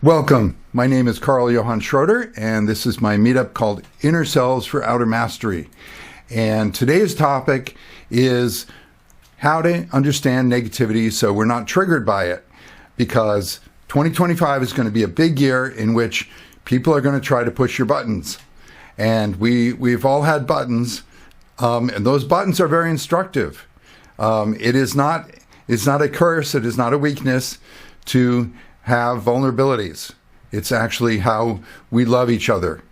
Welcome. My name is Carl Johann Schroeder, and this is my meetup called Inner Selves for Outer Mastery. And today's topic is how to understand negativity so we're not triggered by it, because 2025 is going to be a big year in which people are going to try to push your buttons. And we've all had buttons, and those buttons are very instructive. It's not a curse, it is not a weakness to have vulnerabilities. It's actually how we love each other,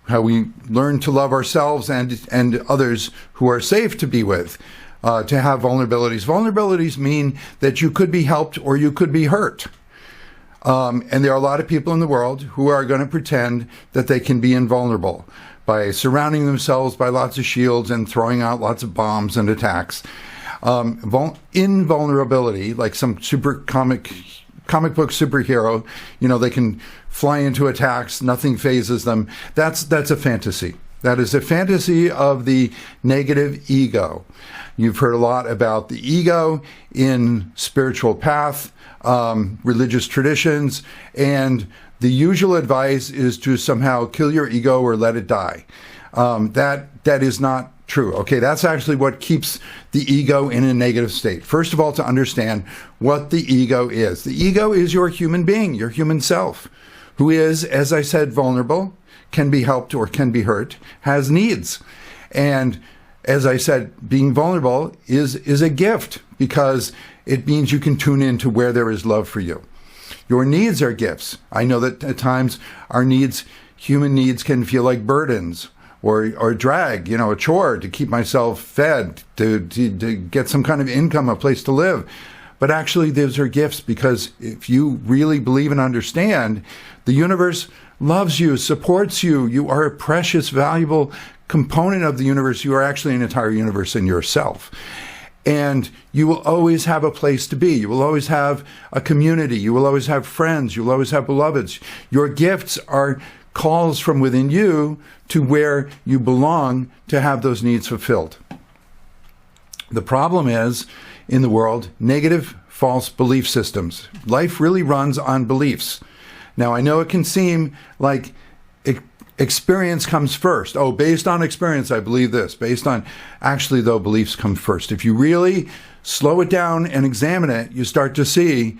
how we learn to love ourselves and others who are safe to be with, to have vulnerabilities. Vulnerabilities mean that you could be helped or you could be hurt. And there are a lot of people in the world who are going to pretend that they can be invulnerable by surrounding themselves by lots of shields and throwing out lots of bombs and attacks. Invulnerability, like some comic book superhero, they can fly into attacks, nothing phases them. That's a fantasy. That is a fantasy of the negative ego. You've heard a lot about the ego in spiritual path, religious traditions, and the usual advice is to somehow kill your ego or let it die. That is not true. Okay, that's actually what keeps the ego in a negative state. First of all, to understand what the ego is. The ego is your human being, your human self, who is, as I said, vulnerable, can be helped or can be hurt, has needs. And as I said, being vulnerable is a gift because it means you can tune in to where there is love for you. Your needs are gifts. I know that at times our needs, human needs, can feel like burdens or drag, a chore to keep myself fed, to get some kind of income, a place to live. But actually, those are gifts because if you really believe and understand, the universe loves you, supports you. You are a precious, valuable component of the universe. You are actually an entire universe in yourself. And you will always have a place to be. You will always have a community. You will always have friends. You will always have beloveds. Your gifts are calls from within you to where you belong to have those needs fulfilled. The problem is, in the world, negative, false belief systems. Life really runs on beliefs. Now, I know it can seem like experience comes first. Oh, based on experience, I believe this. Actually, though, beliefs come first. If you really slow it down and examine it, you start to see,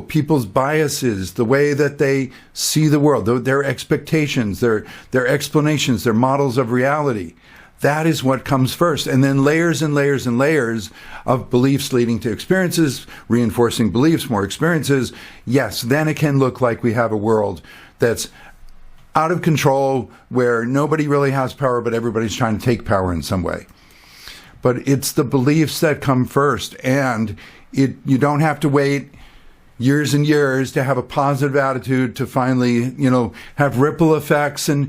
people's biases, the way that they see the world, their expectations, their explanations, their models of reality. That is what comes first. And then layers and layers and layers of beliefs leading to experiences, reinforcing beliefs, more experiences. Yes, then it can look like we have a world that's out of control, where nobody really has power, but everybody's trying to take power in some way. But it's the beliefs that come first, and you don't have to wait years and years to have a positive attitude to finally, have ripple effects and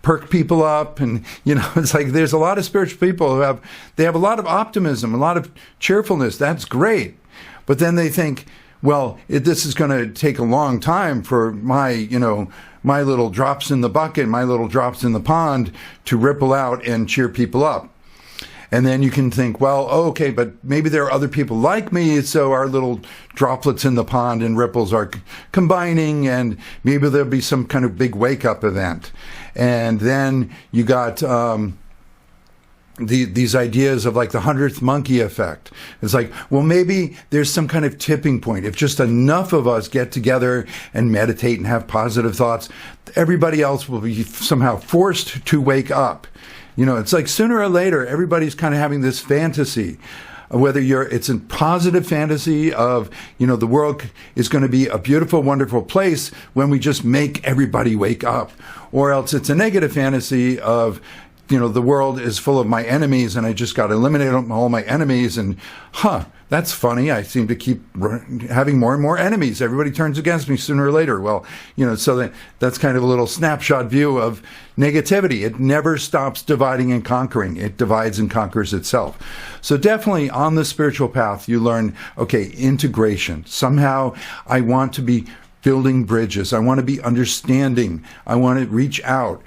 perk people up. And, it's like there's a lot of spiritual people who have a lot of optimism, a lot of cheerfulness. That's great. But then they think, well, this is going to take a long time for my little drops in the bucket, my little drops in the pond to ripple out and cheer people up. And then you can think, well, okay, but maybe there are other people like me, so our little droplets in the pond and ripples are combining, and maybe there'll be some kind of big wake-up event. And then you got these ideas of like the 100th monkey effect. It's like, well, maybe there's some kind of tipping point. If just enough of us get together and meditate and have positive thoughts, everybody else will be somehow forced to wake up. It's like sooner or later, everybody's kind of having this fantasy, whether it's a positive fantasy of, the world is going to be a beautiful, wonderful place when we just make everybody wake up. Or else it's a negative fantasy of, the world is full of my enemies and I just got to eliminate all my enemies. And, that's funny. I seem to keep having more and more enemies. Everybody turns against me sooner or later. Well, so that's kind of a little snapshot view of negativity. It never stops dividing and conquering. It divides and conquers itself. So definitely on the spiritual path, you learn, integration. Somehow I want to be building bridges. I want to be understanding. I want to reach out.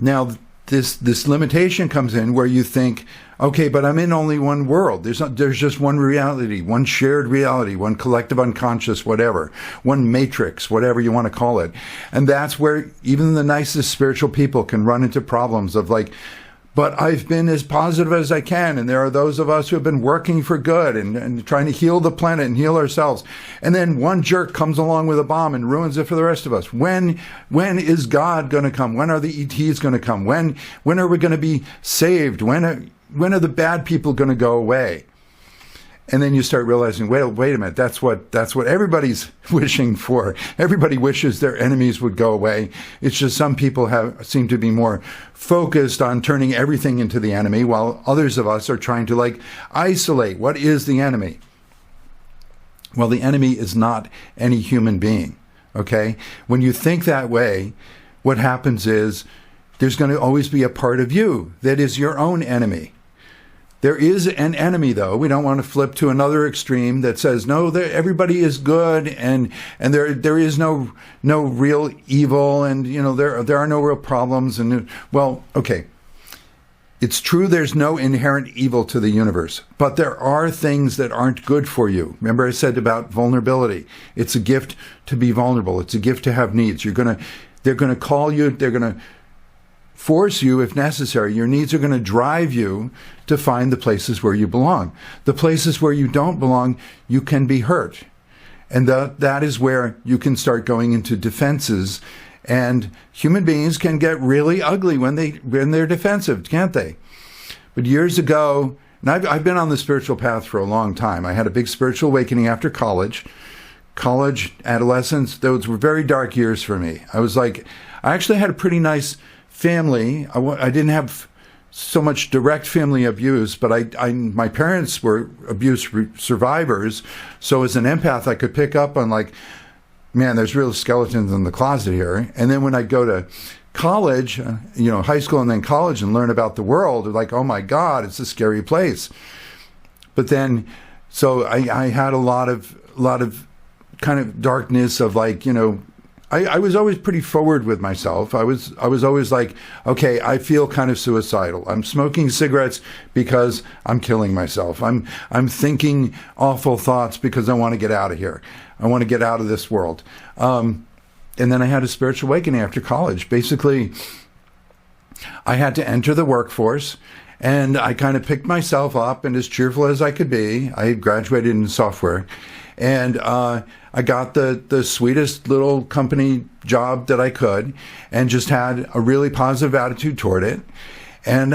Now, this limitation comes in where you think, okay, but I'm in only one world. There's just one reality, one shared reality, one collective unconscious, whatever, one matrix, whatever you want to call it. And that's where even the nicest spiritual people can run into problems of like, but I've been as positive as I can, and there are those of us who have been working for good and trying to heal the planet and heal ourselves. And then one jerk comes along with a bomb and ruins it for the rest of us. When is God going to come? When are the ETs going to come? When are we going to be saved? When are the bad people going to go away? And then you start realizing, wait a minute, that's what everybody's wishing for. Everybody wishes their enemies would go away. It's just some people seem to be more focused on turning everything into the enemy, while others of us are trying to like isolate. What is the enemy? Well, the enemy is not any human being, okay? When you think that way, what happens is there's going to always be a part of you that is your own enemy. There is an enemy, though. We don't want to flip to another extreme that says, no, everybody is good and there is no real evil and, there are no real problems. And, well, okay. It's true there's no inherent evil to the universe, but there are things that aren't good for you. Remember I said about vulnerability. It's a gift to be vulnerable. It's a gift to have needs. They're going to call you. They're going to force you if necessary. Your needs are going to drive you to find the places where you belong. The places where you don't belong, you can be hurt. And that is where you can start going into defenses. And human beings can get really ugly when they're defensive, can't they? But years ago, and I've been on the spiritual path for a long time. I had a big spiritual awakening after college. College, adolescence, those were very dark years for me. I actually had a pretty nice family. I didn't have so much direct family abuse, but my parents were abuse survivors. So as an empath, I could pick up on like, man, there's real skeletons in the closet here. And then when I go to college, high school and then college and learn about the world, like, oh my God, it's a scary place. But then, so I had a lot of kind of darkness of like, I was always pretty forward with myself. I was always like, okay, I feel kind of suicidal. I'm smoking cigarettes because I'm killing myself. I'm thinking awful thoughts because I want to get out of here. I want to get out of this world. And then I had a spiritual awakening after college. Basically, I had to enter the workforce, and I kind of picked myself up, and as cheerful as I could be, I had graduated in software, and I got the sweetest little company job that I could, and just had a really positive attitude toward it. And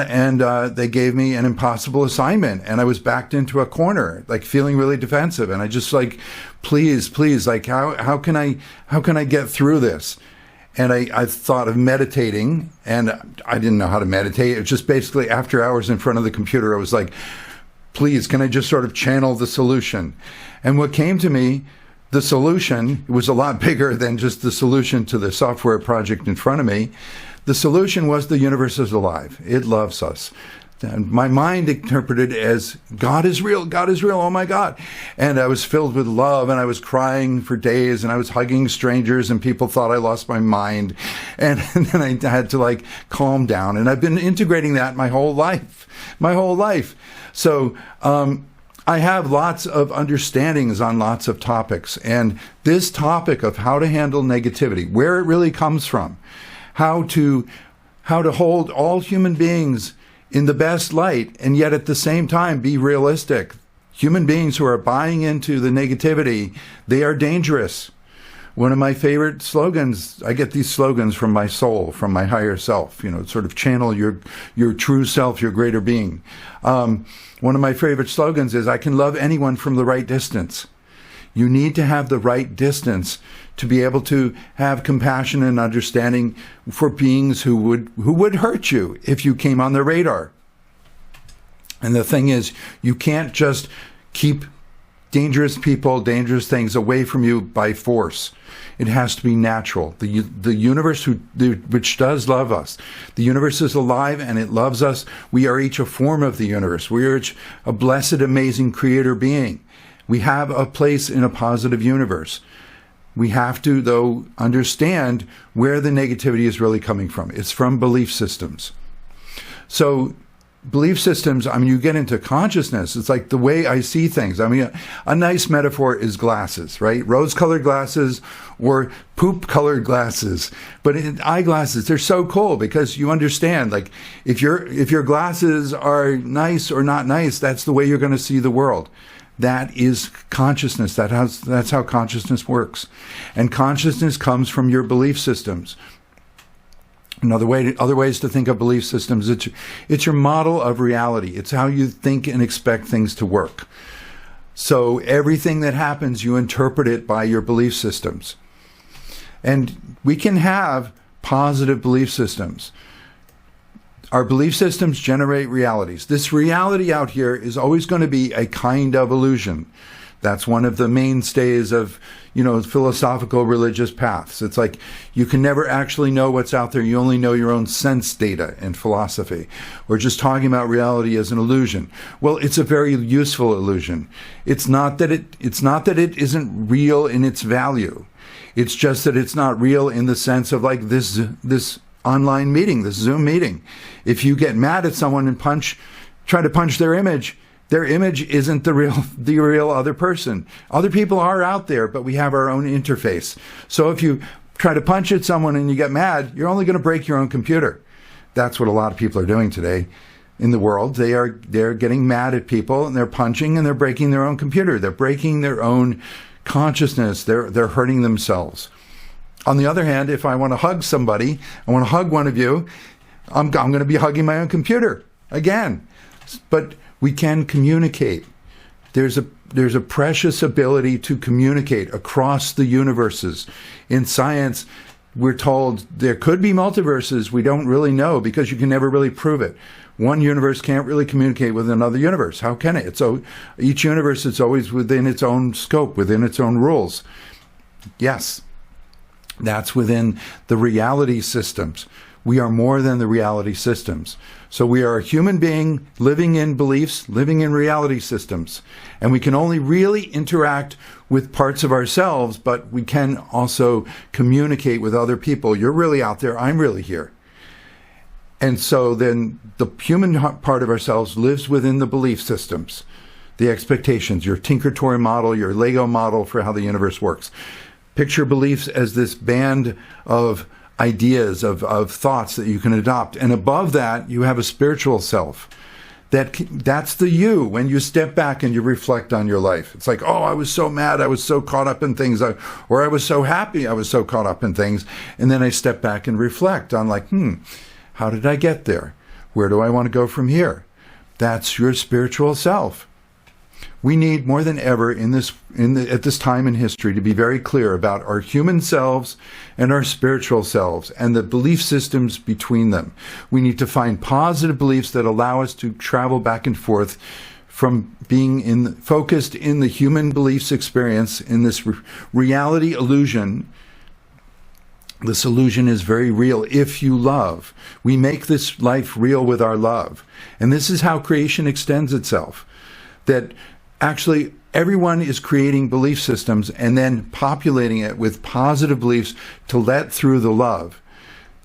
they gave me an impossible assignment, and I was backed into a corner, like feeling really defensive. And I just like, please, like how can I get through this? And I thought of meditating, and I didn't know how to meditate. It was just basically after hours in front of the computer, I was like, please, can I just sort of channel the solution? And what came to me, the solution was a lot bigger than just the solution to the software project in front of me. The solution was the universe is alive. It loves us. And my mind interpreted as God is real, oh my God. And I was filled with love, and I was crying for days, and I was hugging strangers, and people thought I lost my mind. And then I had to like calm down. And I've been integrating that my whole life. So I have lots of understandings on lots of topics. And this topic of how to handle negativity, where it really comes from, how to hold all human beings in the best light, and yet at the same time be realistic. Human beings who are buying into the negativity, they are dangerous. One of my favorite slogans, I get these slogans from my soul, from my higher self, sort of channel your true self, your greater being. One of my favorite slogans is, I can love anyone from the right distance. You need to have the right distance to be able to have compassion and understanding for beings who would hurt you if you came on their radar. And the thing is, you can't just keep dangerous people, dangerous things away from you by force. It has to be natural. The universe, which does love us, the universe is alive and it loves us. We are each a form of the universe. We are each a blessed, amazing creator being. We have a place in a positive universe. We have to, though, understand where the negativity is really coming from. It's from belief systems. So belief systems, I mean, you get into consciousness. It's like the way I see things. I mean, a nice metaphor is glasses, right? Rose-colored glasses or poop-colored glasses. But in eyeglasses, they're so cool because you understand, like, if your glasses are nice or not nice, that's the way you're going to see the world. That is consciousness. That's how consciousness works. And consciousness comes from your belief systems. Other ways to think of belief systems, it's your model of reality. It's how you think and expect things to work. So everything that happens, you interpret it by your belief systems. And we can have positive belief systems. Our belief systems generate realities. This reality out here is always going to be a kind of illusion. That's one of the mainstays of, philosophical religious paths. It's like you can never actually know what's out there. You only know your own sense data in philosophy. We're just talking about reality as an illusion. Well, it's a very useful illusion. It's not that it isn't real in its value. It's just that it's not real in the sense of like this online meeting, this Zoom meeting. If you get mad at someone and try to punch their image isn't the real other person. Other people are out there, but we have our own interface. So if you try to punch at someone and you get mad, you're only going to break your own computer. That's what a lot of people are doing today in the world. They're getting mad at people and they're punching and they're breaking their own computer. They're breaking their own consciousness. They're hurting themselves. On the other hand, if I want to hug somebody, I want to hug one of you, I'm going to be hugging my own computer again. But we can communicate. There's a precious ability to communicate across the universes. In science, we're told there could be multiverses. We don't really know because you can never really prove it. One universe can't really communicate with another universe. How can it? So each universe is always within its own scope, within its own rules. Yes, that's within the reality systems. We are more than the reality systems. So we are a human being living in beliefs, living in reality systems. And we can only really interact with parts of ourselves, but we can also communicate with other people. You're really out there, I'm really here. And so then the human part of ourselves lives within the belief systems, the expectations, your Tinker Toy model, your Lego model for how the universe works. Picture beliefs as this band of ideas, of thoughts that you can adopt. And above that, you have a spiritual self. That's the you when you step back and you reflect on your life. It's like, oh, I was so mad, I was so caught up in things, or I was so happy, I was so caught up in things. And then I step back and reflect on like, how did I get there? Where do I want to go from here? That's your spiritual self. We need more than ever at this time in history to be very clear about our human selves and our spiritual selves and the belief systems between them. We need to find positive beliefs that allow us to travel back and forth from being focused in the human beliefs experience in this reality illusion. This illusion is very real if you love. We make this life real with our love. And this is how creation extends itself. That actually everyone is creating belief systems and then populating it with positive beliefs to let through the love.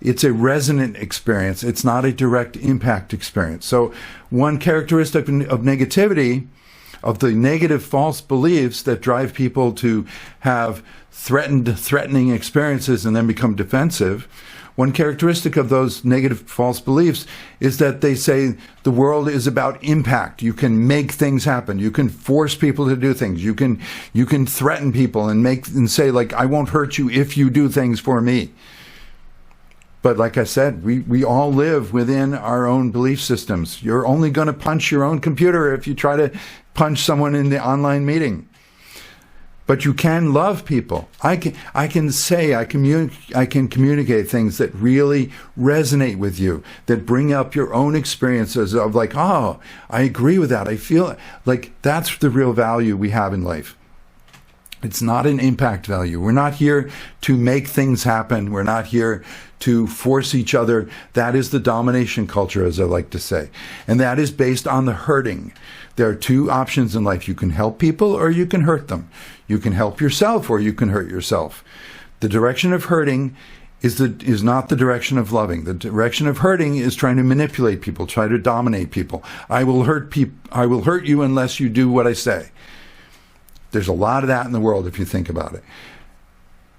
It's a resonant experience. It's not a direct impact experience. So one characteristic of negativity, of the negative false beliefs that drive people to have threatening experiences and then become defensive, one characteristic of those negative false beliefs is that they say the world is about impact. You can make things happen. You can force people to do things. You can threaten people and say like, I won't hurt you if you do things for me. But like I said, we all live within our own belief systems. You're only going to punch your own computer if you try to punch someone in the online meeting. But you can love people. I can communicate things that really resonate with you, that bring up your own experiences of like, oh, I agree with that. I feel like that's the real value we have in life. It's not an impact value. We're not here to make things happen. We're not here to force each other. That is the domination culture, as I like to say. And that is based on the hurting. There are two options in life. You can help people or you can hurt them. You can help yourself or you can hurt yourself. The direction of hurting is not the direction of loving. The direction of hurting is trying to manipulate people, try to dominate people. I will hurt you unless you do what I say. There's a lot of that in the world if you think about it.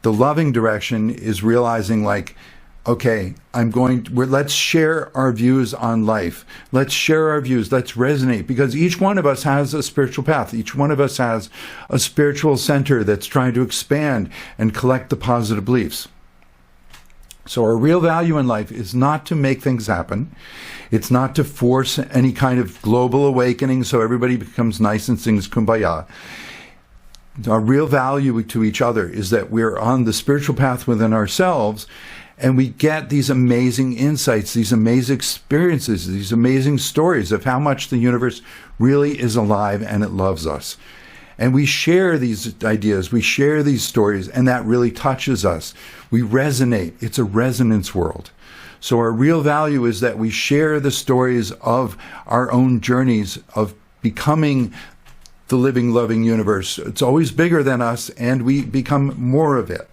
The loving direction is realizing, like, okay, let's share our views on life. Let's share our views. Let's resonate, because each one of us has a spiritual path. Each one of us has a spiritual center that's trying to expand and collect the positive beliefs. So our real value in life is not to make things happen. It's not to force any kind of global awakening so everybody becomes nice and sings Kumbaya. Our real value to each other is that we're on the spiritual path within ourselves, and we get these amazing insights, these amazing experiences, these amazing stories of how much the universe really is alive and it loves us. And we share these ideas, we share these stories, and that really touches us. We resonate. It's a resonance world. So our real value is that we share the stories of our own journeys of becoming the living, loving universe. It's always bigger than us, and we become more of it.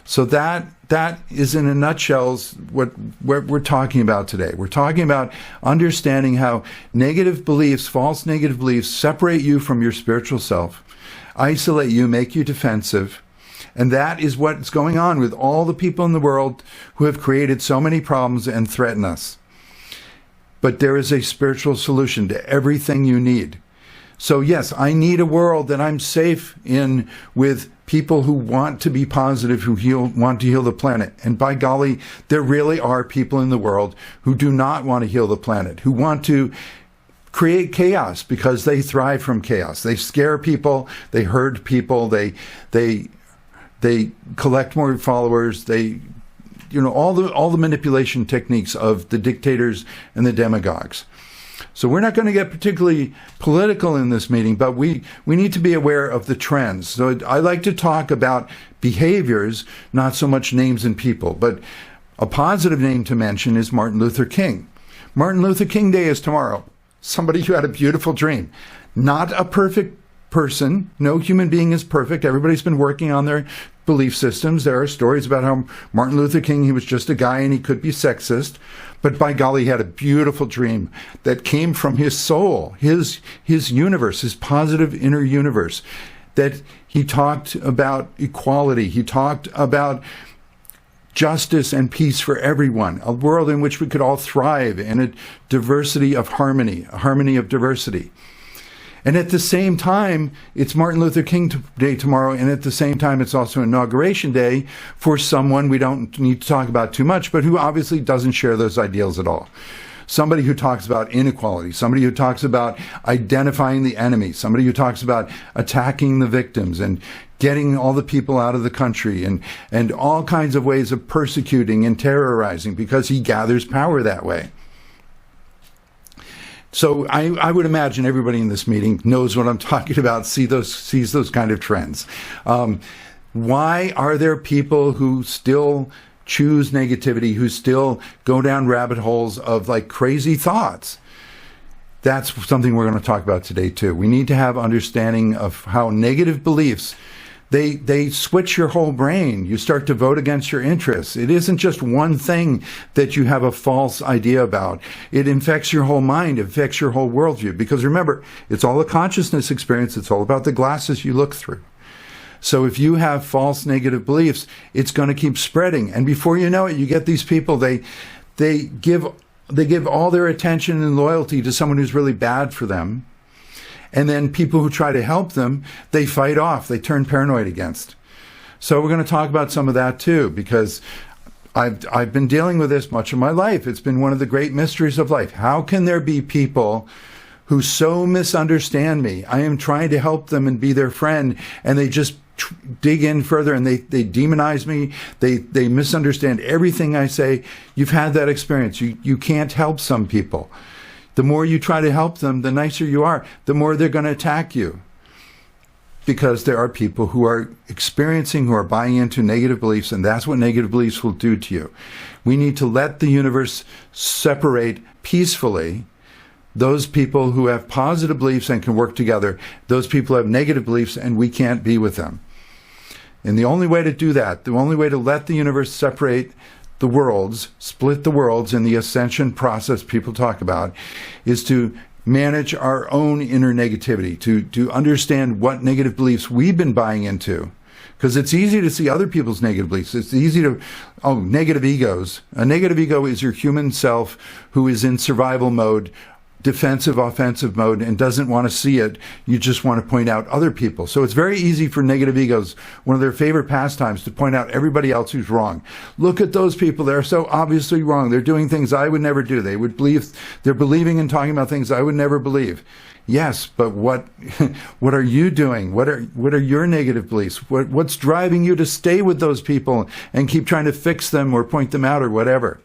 So that is, in a nutshell, what we're talking about today. We're talking about understanding how negative beliefs, false negative beliefs, separate you from your spiritual self, isolate you, make you defensive. And that is what's going on with all the people in the world who have created so many problems and threaten us. But there is a spiritual solution to everything you need. So yes, I need a world that I'm safe in with people who want to be positive, who want to heal the planet. And by golly, there really are people in the world who do not want to heal the planet, who want to create chaos because they thrive from chaos. They scare people, they hurt people, they collect more followers, all the manipulation techniques of the dictators and the demagogues. So we're not going to get particularly political in this meeting, but we need to be aware of the trends. So I like to talk about behaviors, not so much names and people. But a positive name to mention is Martin Luther King. Martin Luther King Day is tomorrow. Somebody who had a beautiful dream. Not a perfect person. No human being is perfect. Everybody's been working on their belief systems. There are stories about how Martin Luther King, he was just a guy and he could be sexist. But by golly, he had a beautiful dream that came from his soul, his universe, his positive inner universe. That he talked about equality. He talked about justice and peace for everyone. A world in which we could all thrive in a diversity of harmony, a harmony of diversity. And at the same time, it's Martin Luther King Day tomorrow, and at the same time, it's also Inauguration Day for someone we don't need to talk about too much, but who obviously doesn't share those ideals at all. Somebody who talks about inequality, somebody who talks about identifying the enemy, somebody who talks about attacking the victims and getting all the people out of the country and all kinds of ways of persecuting and terrorizing because he gathers power that way. So I would imagine everybody in this meeting knows what I'm talking about, sees those kind of trends. Why are there people who still choose negativity, who still go down rabbit holes of like crazy thoughts? That's something we're going to talk about today too. We need to have understanding of how negative beliefs, they switch your whole brain. You start to vote against your interests. It isn't just one thing that you have a false idea about. It infects your whole mind, it affects your whole worldview. Because remember, it's all a consciousness experience. It's all about the glasses you look through. So if you have false negative beliefs, it's going to keep spreading. And before you know it, you get these people, they give all their attention and loyalty to someone who's really bad for them. And then people who try to help them, they fight off, they turn paranoid against. So we're going to talk about some of that too, because I've been dealing with this much of my life. It's been one of the great mysteries of life. How can there be people who so misunderstand me? I am trying to help them and be their friend, and they just dig in further and they demonize me. They misunderstand everything I say. You've had that experience. You can't help some people. The more you try to help them, the nicer you are, the more they're going to attack you. Because there are people who are experiencing, who are buying into negative beliefs, and that's what negative beliefs will do to you. We need to let the universe separate peacefully those people who have positive beliefs and can work together. Those people have negative beliefs and we can't be with them. And the only way to do that, the only way to let the universe separate the worlds, split the worlds in the ascension process people talk about, is to manage our own inner negativity, to understand what negative beliefs we've been buying into. Because it's easy to see other people's negative beliefs. It's easy to, negative egos. A negative ego is your human self who is in survival mode, defensive, offensive mode, and doesn't want to see it. You just want to point out other people. So it's very easy for negative egos, one of their favorite pastimes, to point out everybody else who's wrong. Look at those people. They're so obviously wrong. They're doing things I would never do. They're believing and talking about things I would never believe. Yes, but what are you doing? What are your negative beliefs? What's driving you to stay with those people and keep trying to fix them or point them out or whatever?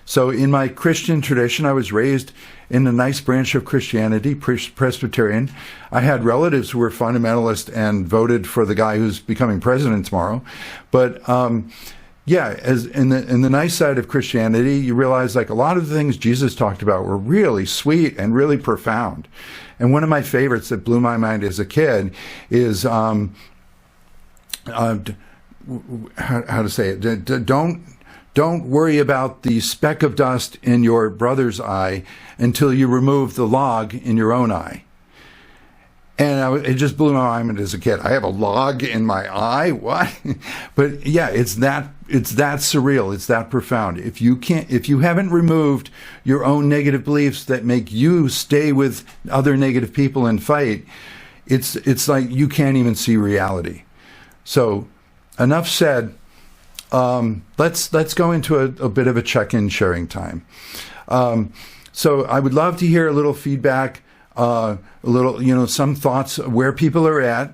So in my Christian tradition, I was raised in a nice branch of Christianity, Presbyterian. I had relatives who were fundamentalist and voted for the guy who's becoming president tomorrow. But as in the nice side of Christianity, you realize like a lot of the things Jesus talked about were really sweet and really profound. And one of my favorites that blew my mind as a kid is how to say it? Don't worry about the speck of dust in your brother's eye until you remove the log in your own eye. And it just blew my mind as a kid. I have a log in my eye? What? But yeah, it's that surreal. It's that profound. If you haven't removed your own negative beliefs that make you stay with other negative people and fight, it's like you can't even see reality. So enough said. Let's go into a bit of a check-in sharing time. So I would love to hear a little feedback, some thoughts where people are at,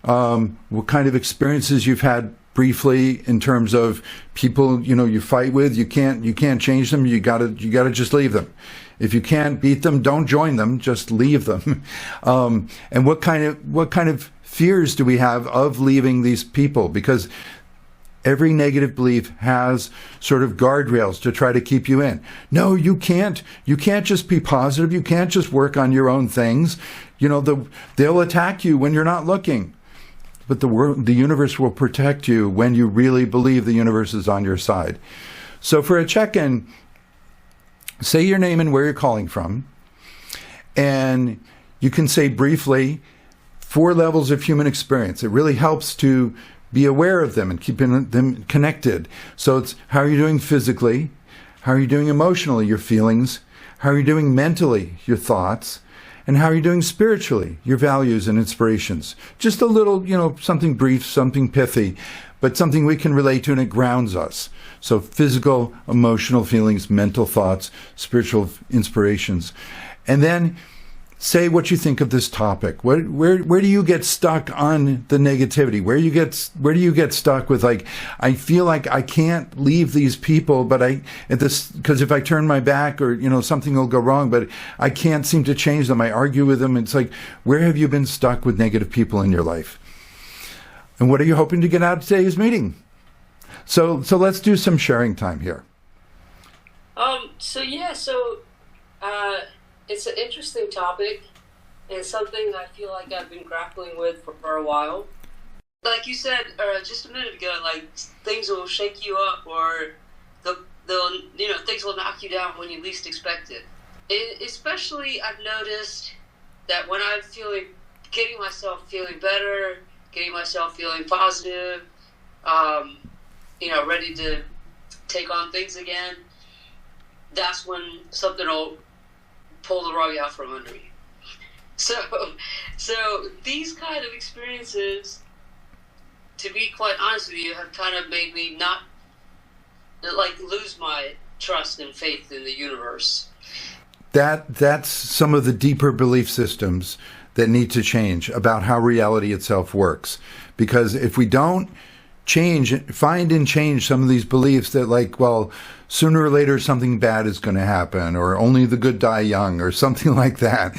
what kind of experiences you've had briefly in terms of people, you fight with. You can't change them. You gotta just leave them. If you can't beat them, don't join them. Just leave them. And what kind of fears do we have of leaving these people? Because every negative belief has sort of guardrails to try to keep you in. No, you can't. You can't just be positive. You can't just work on your own things. They'll attack you when you're not looking. But the universe will protect you when you really believe the universe is on your side. So for a check-in, say your name and where you're calling from. And you can say briefly 4 levels of human experience. It really helps to be aware of them and keeping them connected. So it's how are you doing physically? How are you doing emotionally, your feelings? How are you doing mentally, your thoughts? And how are you doing spiritually, your values and inspirations? Just a little, something brief, something pithy, but something we can relate to and it grounds us. So physical, emotional feelings, mental thoughts, spiritual inspirations. And then say what you think of this topic. Where do you get stuck on the negativity? Where do you get stuck with I feel like I can't leave these people, but because if I turn my back or something will go wrong, but I can't seem to change them. I argue with them. It's like, where have you been stuck with negative people in your life? And what are you hoping to get out of today's meeting? So let's do some sharing time here. It's an interesting topic and something I feel like I've been grappling with for a while. Like you said just a minute ago, things will shake you up or things will knock you down when you least expect it. Especially I've noticed that when I'm getting myself feeling better, getting myself feeling positive, ready to take on things again, that's when something will pull the rug out from under me. So these kind of experiences, to be quite honest with you, have kind of made me not lose my trust and faith in the universe. That's some of the deeper belief systems that need to change about how reality itself works. Because if we don't find and change some of these beliefs that sooner or later something bad is going to happen, or only the good die young, or something like that.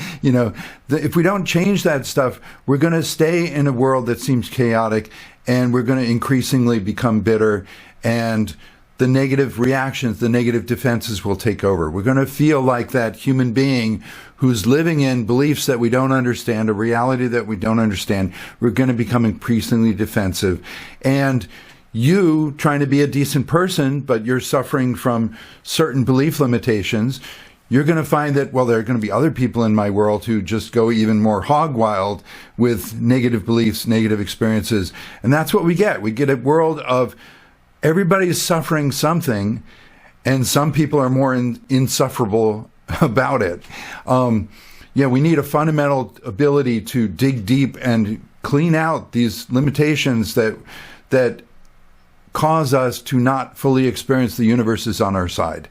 If we don't change that stuff, we're going to stay in a world that seems chaotic, and we're going to increasingly become bitter, and the negative reactions, the negative defenses will take over. We're going to feel like that human being who's living in beliefs that we don't understand, a reality that we don't understand. We're going to become increasingly defensive. And you trying to be a decent person, but you're suffering from certain belief limitations, you're going to find that, well, there are going to be other people in my world who just go even more hog wild with negative beliefs, negative experiences. And that's what we get. We get a world of everybody's suffering something, and some people are more insufferable about it. We need a fundamental ability to dig deep and clean out these limitations that cause us to not fully experience the universe is on our side.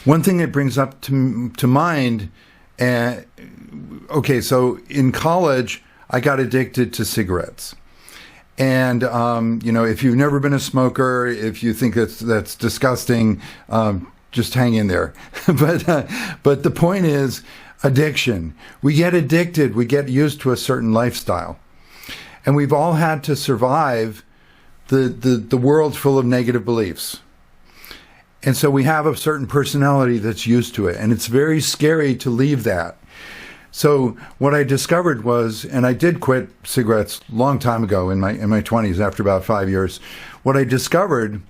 One thing that brings up to mind, so in college, I got addicted to cigarettes. And, if you've never been a smoker, if you think that's disgusting, just hang in there. But the point is addiction. We get addicted. We get used to a certain lifestyle. And we've all had to survive the world full of negative beliefs. And so we have a certain personality that's used to it. And it's very scary to leave that. So what I discovered was, and I did quit cigarettes a long time ago in my 20s after about 5 years. What I discovered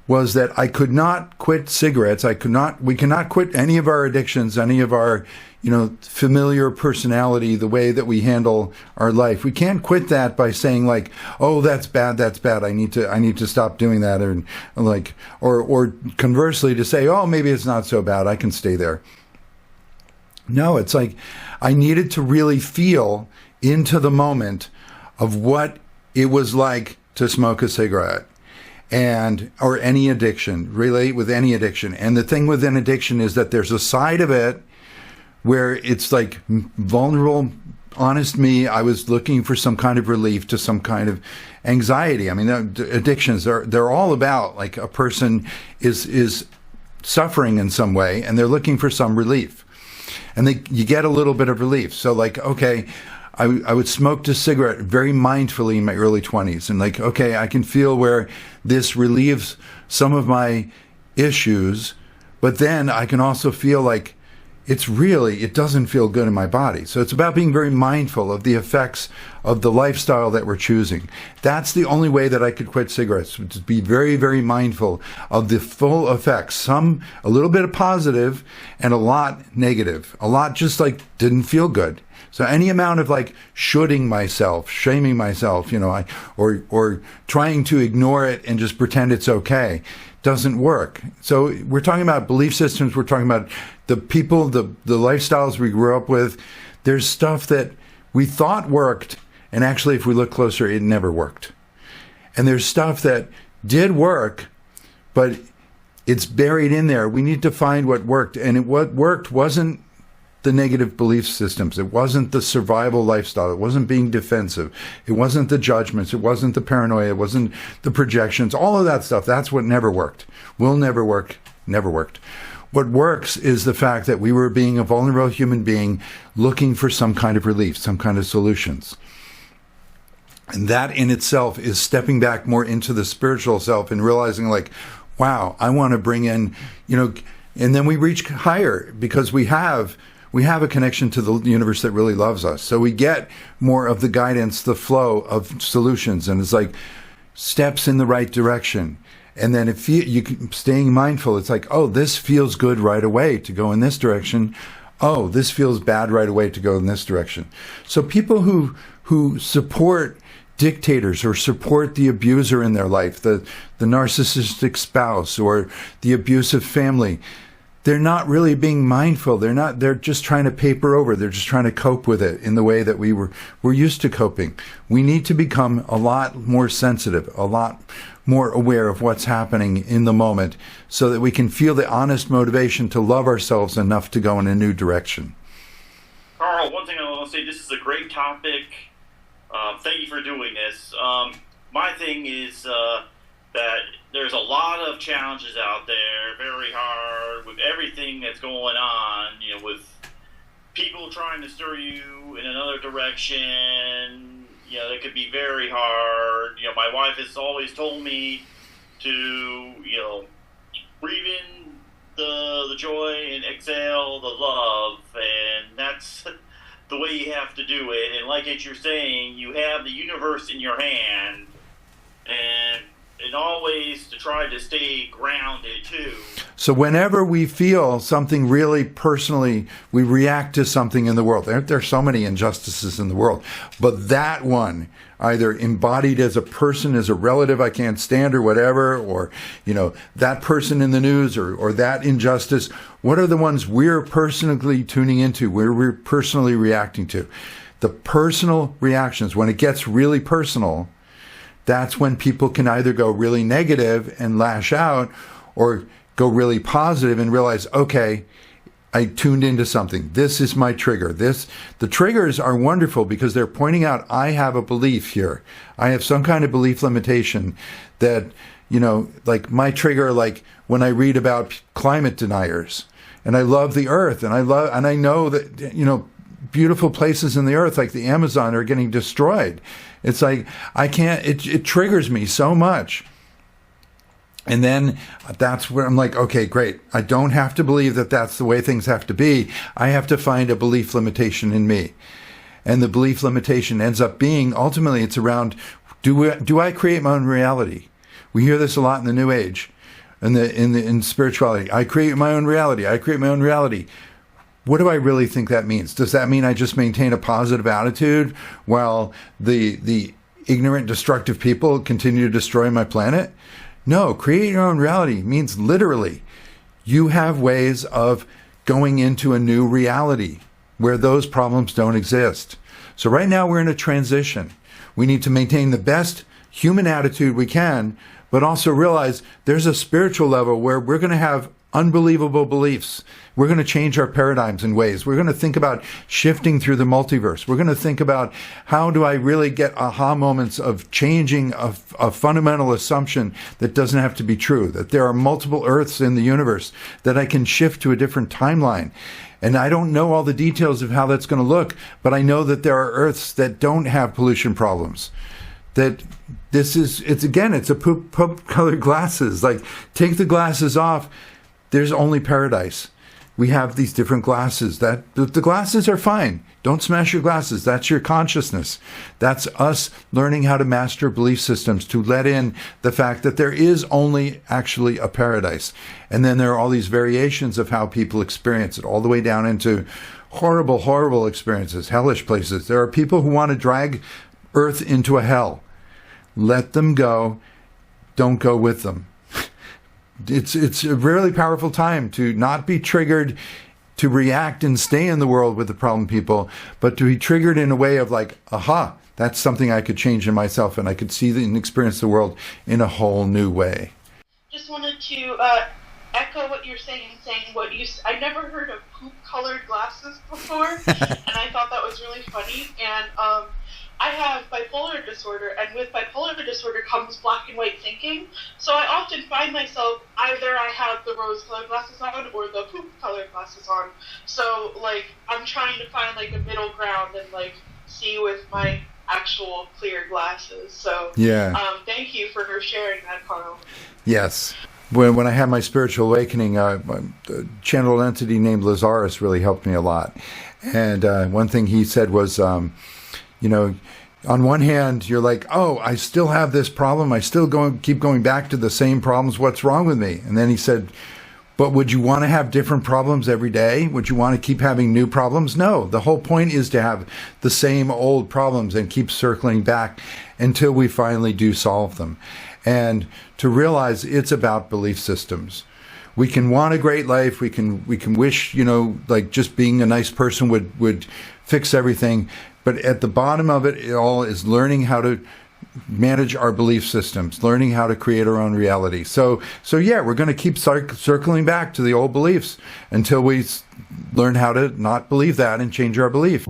was that I could not quit cigarettes. We cannot quit any of our addictions, any of our, familiar personality, the way that we handle our life. We can't quit that by saying like, oh, that's bad. I need to stop doing that. Or conversely to say, oh, maybe it's not so bad. I can stay there. No, it's like I needed to really feel into the moment of what it was like to smoke a cigarette or any addiction, relate with any addiction. And the thing with an addiction is that there's a side of it where it's like vulnerable, honest me. I was looking for some kind of relief to some kind of anxiety. I mean, addictions, they're all about like a person is suffering in some way and they're looking for some relief. And you get a little bit of relief. So like, okay, I would smoke a cigarette very mindfully in my early 20s. And like, okay, I can feel where this relieves some of my issues. But then I can also feel like it doesn't feel good in my body. So it's about being very mindful of the effects of the lifestyle that we're choosing. That's the only way that I could quit cigarettes, to be very, very mindful of the full effects. A little bit of positive and a lot negative. A lot just like didn't feel good. So any amount of like shoulding myself, shaming myself, or trying to ignore it and just pretend it's okay doesn't work. So we're talking about belief systems. We're talking about the people, the lifestyles we grew up with. There's stuff that we thought worked, and actually, if we look closer, it never worked. And there's stuff that did work, but it's buried in there. We need to find what worked. And what worked wasn't the negative belief systems. It wasn't the survival lifestyle. It wasn't being defensive. It wasn't the judgments. It wasn't the paranoia. It wasn't the projections. All of that stuff, that's what never worked. Will never work. Never worked. What works is the fact that we were being a vulnerable human being looking for some kind of relief, some kind of solutions. And that in itself is stepping back more into the spiritual self and realizing like, wow, I want to bring in, and then we reach higher because we have a connection to the universe that really loves us. So we get more of the guidance, the flow of solutions, and it's like steps in the right direction. And then if you staying mindful, it's like, oh, this feels good right away to go in this direction. Oh, this feels bad right away to go in this direction. So people who support dictators or support the abuser in their life, the narcissistic spouse or the abusive family, they're not really being mindful. They're just trying to paper over. They're just trying to cope with it in the way that we're used to coping. We need to become a lot more sensitive, a lot more aware of what's happening in the moment so that we can feel the honest motivation to love ourselves enough to go in a new direction. Carl, one thing I want to say, this is a great topic. Thank you for doing this. My thing is that there's a lot of challenges out there, very hard, with everything that's going on, with people trying to steer you in another direction, that could be very hard. My wife has always told me to, breathe in the joy and exhale the love, and that's the way you have to do it. And like you're saying, you have the universe in your hand, and always to try to stay grounded too. So whenever we feel something really personally, we react to something in the world. There are so many injustices in the world, but that one, either embodied as a person, as a relative I can't stand or whatever, or, that person in the news or that injustice, what are the ones we're personally tuning into, where we're personally reacting to? The personal reactions, when it gets really personal, that's when people can either go really negative and lash out, or go really positive and realize, okay, I tuned into something. This is my trigger. The triggers are wonderful because they're pointing out, I have a belief here. I have some kind of belief limitation that, like my trigger, like when I read about climate deniers, and I love the earth, and I know that, beautiful places in the earth like the Amazon are getting destroyed. It's like, I can't, it triggers me so much. And then that's where I'm like, okay, great. I don't have to believe that that's the way things have to be. I have to find a belief limitation in me. And the belief limitation ends up being, ultimately, it's around, do I create my own reality? We hear this a lot in the New Age, in spirituality. I create my own reality. I create my own reality. What do I really think that means? Does that mean I just maintain a positive attitude while the ignorant, destructive people continue to destroy my planet? No, create your own reality means literally you have ways of going into a new reality where those problems don't exist. So right now we're in a transition. We need to maintain the best human attitude we can, but also realize there's a spiritual level where we're going to have unbelievable beliefs. We're going to change our paradigms in ways. We're going to think about shifting through the multiverse. We're going to think about, how do I really get aha moments of changing a fundamental assumption that doesn't have to be true, that there are multiple Earths in the universe, that I can shift to a different timeline. And I don't know all the details of how that's going to look, but I know that there are Earths that don't have pollution problems. That it's a poop colored glasses. Like, take the glasses off. There's only paradise. We have these different glasses. The glasses are fine. Don't smash your glasses. That's your consciousness. That's us learning how to master belief systems, to let in the fact that there is only actually a paradise. And then there are all these variations of how people experience it, all the way down into horrible, horrible experiences, hellish places. There are people who want to drag Earth into a hell. Let them go. Don't go with them. It's a really powerful time to not be triggered to react and stay in the world with the problem people, but to be triggered in a way of like, aha, that's something I could change in myself, and I could see and experience the world in a whole new way. Just wanted to echo what you're saying I never heard of poop-colored glasses before, and I thought that was really funny. And I have bipolar disorder, and with bipolar disorder comes black and white thinking. So I often find myself, either I have the rose-colored glasses on or the poop-colored glasses on. So, I'm trying to find, a middle ground and, see with my actual clear glasses. So, yeah. Thank you for sharing that, Carl. Yes. When I had my spiritual awakening, a channeled entity named Lazarus really helped me a lot. And one thing he said was, on one hand, you're like, oh, I still have this problem. I still keep going back to the same problems. What's wrong with me? And then he said, but would you want to have different problems every day? Would you want to keep having new problems? No. The whole point is to have the same old problems and keep circling back until we finally do solve them. And to realize it's about belief systems. We can want a great life. We can wish, just being a nice person would fix everything. But at the bottom of it all is learning how to manage our belief systems, learning how to create our own reality. So yeah, we're going to keep circling back to the old beliefs until we learn how to not believe that and change our belief.